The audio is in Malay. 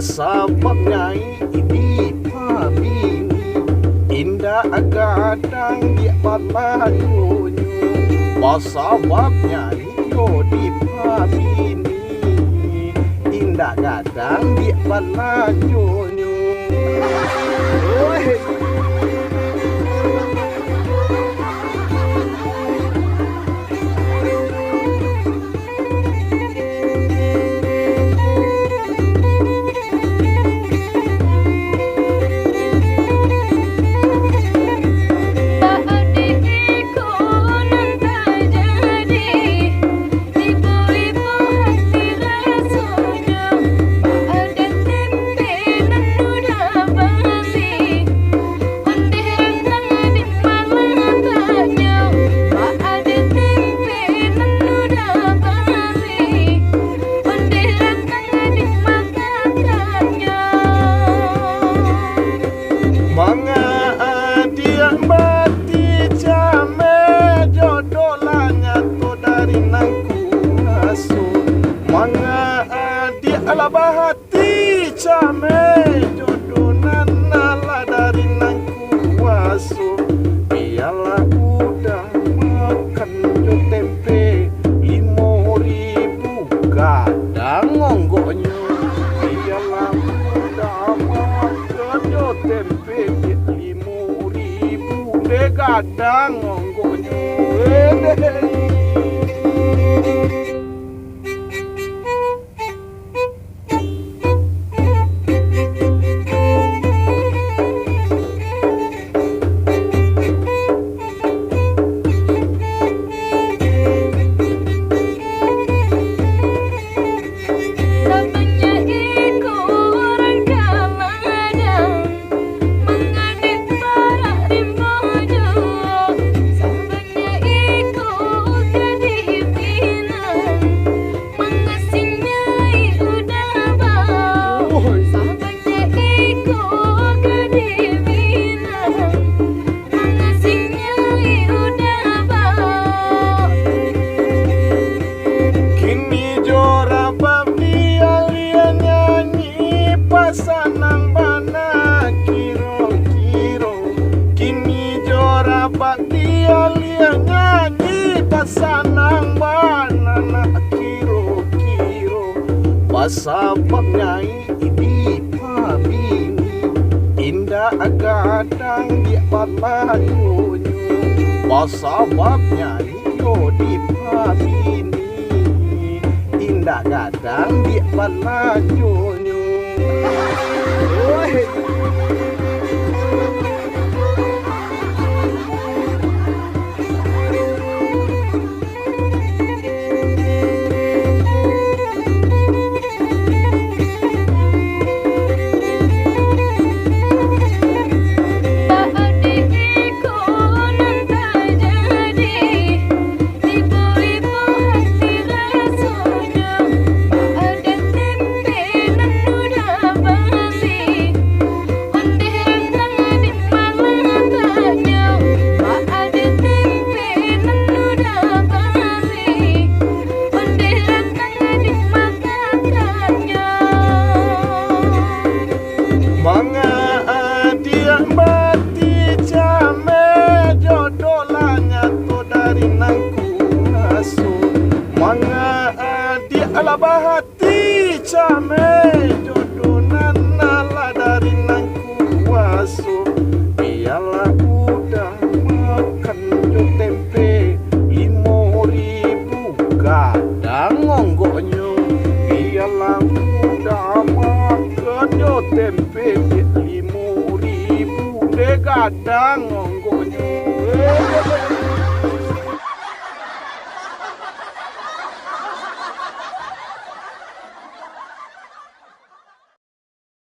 Pasabab nyai di pabini indah gadang di palangunyo. Pasabab nyai yo di pabini indah gadang di palangunyo. Alabah hati came jodonan nala dari nangku waso. Biarlah udah makan jo tempe 5.000 gadang ngonggoknya. Biarlah udah makan jo tempe 5.000 de gadang ngonggoknya. Dia nyanyi pasanang banana kiro-kiro. Pasabab nyai di pabini indah gadang di palangunyo. Pasabab nyai yo di pabini indah gadang di palangunyo. Alabah hati came jodonan nala dari nangku waso. Biarlah udah makan jo tempe 5.000 gadang ngonggoknya. Biarlah udah makan jo tempe 5.000 de gadang ngonggoknya.